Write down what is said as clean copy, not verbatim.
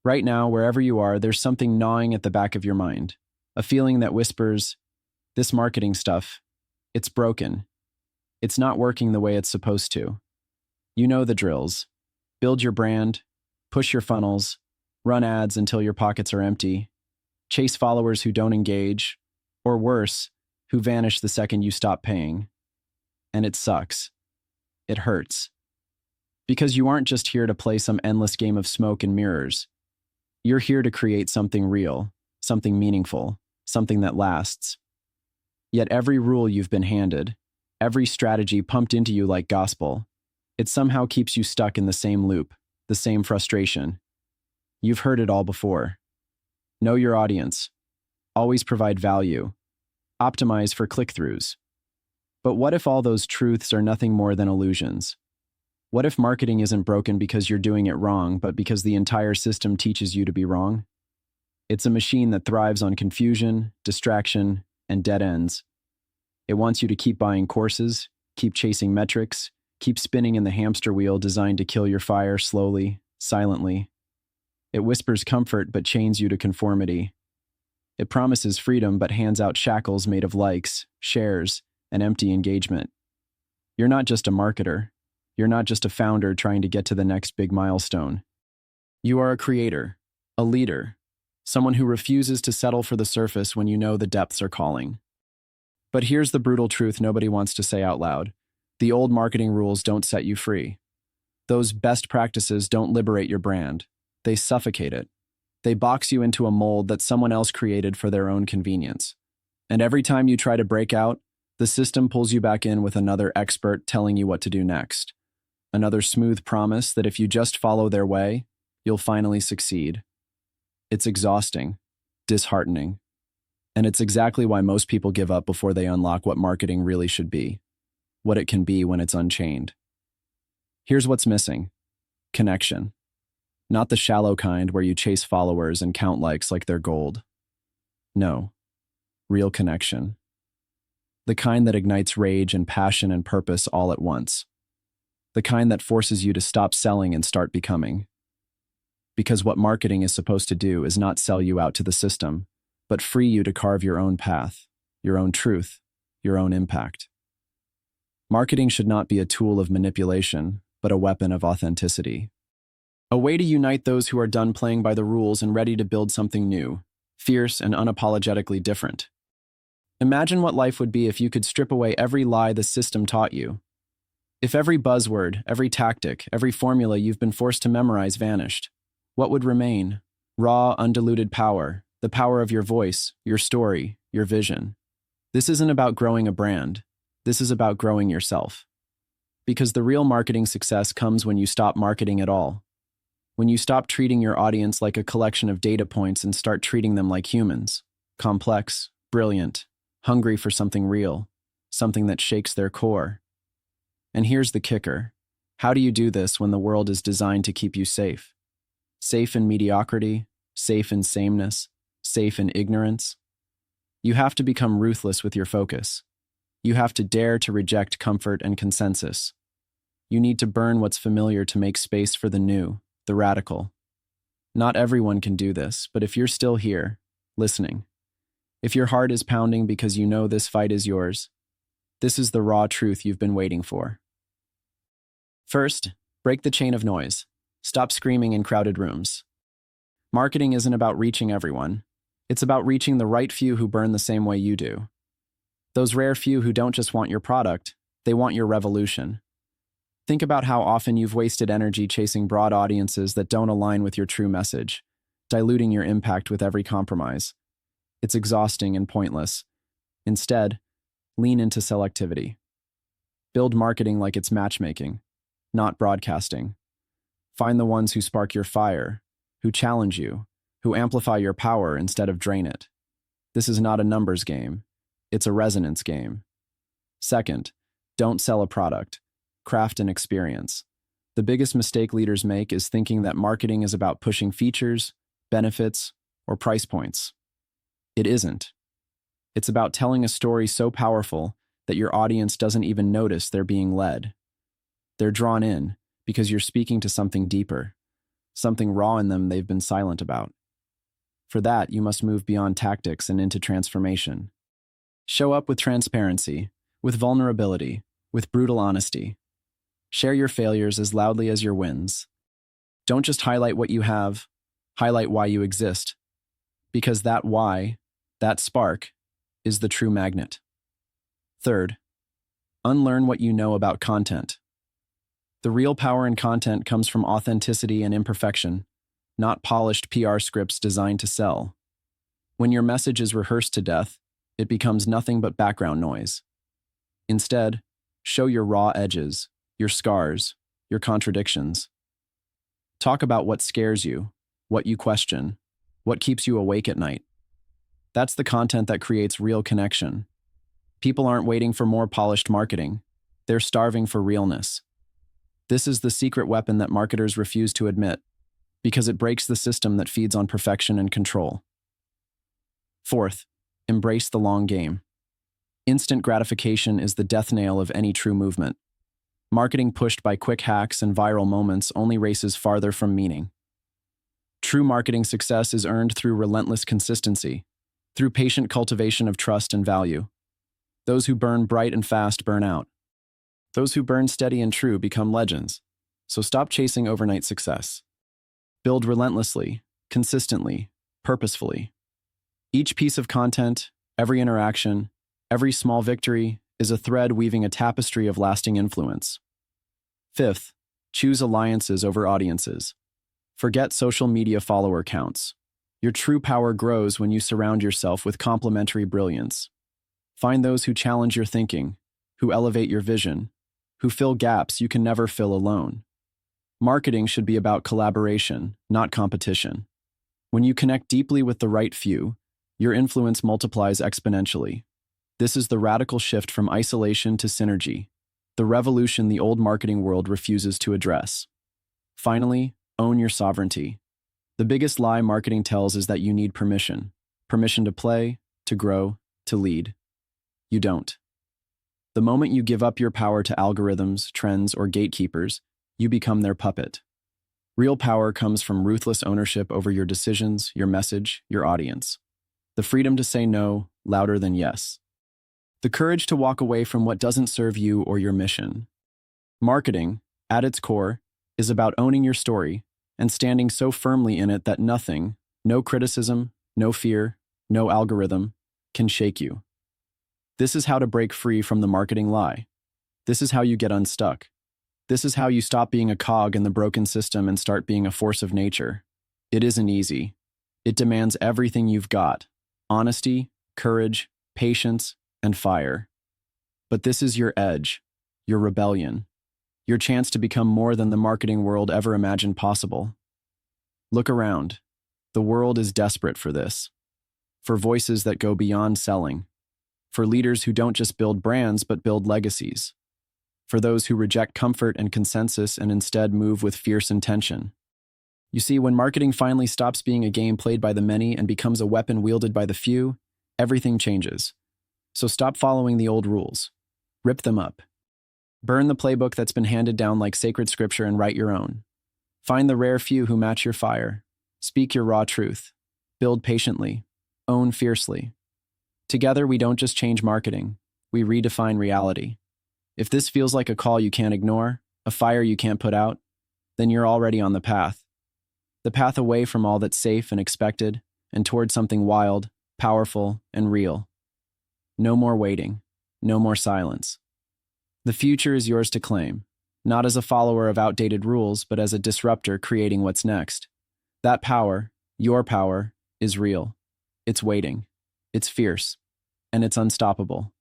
Right now, wherever you are, there's something gnawing at the back of your mind, a feeling that whispers, this marketing stuff, it's broken. It's not working the way it's supposed to. You know the drills. Build your brand, push your funnels, run ads until your pockets are empty, chase followers who don't engage, or worse, who vanish the second you stop paying. And it sucks. It hurts. Because you aren't just here to play some endless game of smoke and mirrors. You're here to create something real, something meaningful, something that lasts. Yet every rule you've been handed, every strategy pumped into you like gospel, it somehow keeps you stuck in the same loop, the same frustration. You've heard it all before. Know your audience. Always provide value. Optimize for click-throughs. But what if all those truths are nothing more than illusions? What if marketing isn't broken because you're doing it wrong, but because the entire system teaches you to be wrong? It's a machine that thrives on confusion, distraction, and dead ends. It wants you to keep buying courses, keep chasing metrics, keep spinning in the hamster wheel designed to kill your fire slowly, silently. It whispers comfort but chains you to conformity. It promises freedom but hands out shackles made of likes, shares, and empty engagement. You're not just a marketer. You're not just a founder trying to get to the next big milestone. You are a creator, a leader, someone who refuses to settle for the surface when you know the depths are calling. But here's the brutal truth nobody wants to say out loud. The old marketing rules don't set you free. Those best practices don't liberate your brand. They suffocate it. They box you into a mold that someone else created for their own convenience. And every time you try to break out, the system pulls you back in with another expert telling you what to do next. Another smooth promise that if you just follow their way, you'll finally succeed. It's exhausting, disheartening, and it's exactly why most people give up before they unlock what marketing really should be, what it can be when it's unchained. Here's what's missing: connection. Not the shallow kind where you chase followers and count likes like they're gold. No, real connection. The kind that ignites rage and passion and purpose all at once. The kind that forces you to stop selling and start becoming. Because what marketing is supposed to do is not sell you out to the system, but free you to carve your own path, your own truth, your own impact. Marketing should not be a tool of manipulation, but a weapon of authenticity. A way to unite those who are done playing by the rules and ready to build something new, fierce and unapologetically different. Imagine what life would be if you could strip away every lie the system taught you. If every buzzword, every tactic, every formula you've been forced to memorize vanished, what would remain? Raw, undiluted power, the power of your voice, your story, your vision. This isn't about growing a brand. This is about growing yourself. Because the real marketing success comes when you stop marketing at all. When you stop treating your audience like a collection of data points and start treating them like humans, complex, brilliant, hungry for something real, something that shakes their core. And here's the kicker. How do you do this when the world is designed to keep you safe? Safe in mediocrity, safe in sameness, safe in ignorance? You have to become ruthless with your focus. You have to dare to reject comfort and consensus. You need to burn what's familiar to make space for the new, the radical. Not everyone can do this, but if you're still here, listening, if your heart is pounding because you know this fight is yours, this is the raw truth you've been waiting for. First, break the chain of noise. Stop screaming in crowded rooms. Marketing isn't about reaching everyone. It's about reaching the right few who burn the same way you do. Those rare few who don't just want your product, they want your revolution. Think about how often you've wasted energy chasing broad audiences that don't align with your true message, diluting your impact with every compromise. It's exhausting and pointless. Instead, lean into selectivity. Build marketing like it's matchmaking, not broadcasting. Find the ones who spark your fire, who challenge you, who amplify your power instead of drain it. This is not a numbers game. It's a resonance game. Second, don't sell a product. Craft an experience. The biggest mistake leaders make is thinking that marketing is about pushing features, benefits, or price points. It isn't. It's about telling a story so powerful that your audience doesn't even notice they're being led. They're drawn in because you're speaking to something deeper, something raw in them they've been silent about. For that, you must move beyond tactics and into transformation. Show up with transparency, with vulnerability, with brutal honesty. Share your failures as loudly as your wins. Don't just highlight what you have, highlight why you exist. Because that why, that spark, is the true magnet. Third, unlearn what you know about content. The real power in content comes from authenticity and imperfection, not polished PR scripts designed to sell. When your message is rehearsed to death, it becomes nothing but background noise. Instead, show your raw edges, your scars, your contradictions. Talk about what scares you, what you question, what keeps you awake at night. That's the content that creates real connection. People aren't waiting for more polished marketing. They're starving for realness. This is the secret weapon that marketers refuse to admit, because it breaks the system that feeds on perfection and control. Fourth, embrace the long game. Instant gratification is the death knell of any true movement. Marketing pushed by quick hacks and viral moments only races farther from meaning. True marketing success is earned through relentless consistency, through patient cultivation of trust and value. Those who burn bright and fast burn out. Those who burn steady and true become legends. So stop chasing overnight success. Build relentlessly, consistently, purposefully. Each piece of content, every interaction, every small victory is a thread weaving a tapestry of lasting influence. Fifth, choose alliances over audiences. Forget social media follower counts. Your true power grows when you surround yourself with complementary brilliance. Find those who challenge your thinking, who elevate your vision, who fill gaps you can never fill alone. Marketing should be about collaboration, not competition. When you connect deeply with the right few, your influence multiplies exponentially. This is the radical shift from isolation to synergy, the revolution the old marketing world refuses to address. Finally, own your sovereignty. The biggest lie marketing tells is that you need permission. Permission to play, to grow, to lead. You don't. The moment you give up your power to algorithms, trends, or gatekeepers, you become their puppet. Real power comes from ruthless ownership over your decisions, your message, your audience. The freedom to say no, louder than yes. The courage to walk away from what doesn't serve you or your mission. Marketing, at its core, is about owning your story and standing so firmly in it that nothing, no criticism, no fear, no algorithm, can shake you. This is how to break free from the marketing lie. This is how you get unstuck. This is how you stop being a cog in the broken system and start being a force of nature. It isn't easy. It demands everything you've got: honesty, courage, patience, and fire. But this is your edge, your rebellion, your chance to become more than the marketing world ever imagined possible. Look around. The world is desperate for this. For voices that go beyond selling. For leaders who don't just build brands but build legacies. For those who reject comfort and consensus and instead move with fierce intention. You see, when marketing finally stops being a game played by the many and becomes a weapon wielded by the few, everything changes. So stop following the old rules. Rip them up. Burn the playbook that's been handed down like sacred scripture and write your own. Find the rare few who match your fire. Speak your raw truth. Build patiently. Own fiercely. Together, we don't just change marketing. We redefine reality. If this feels like a call you can't ignore, a fire you can't put out, then you're already on the path. The path away from all that's safe and expected, and toward something wild, powerful, and real. No more waiting. No more silence. The future is yours to claim, not as a follower of outdated rules, but as a disruptor creating what's next. That power, your power, is real. It's waiting. It's fierce. And it's unstoppable.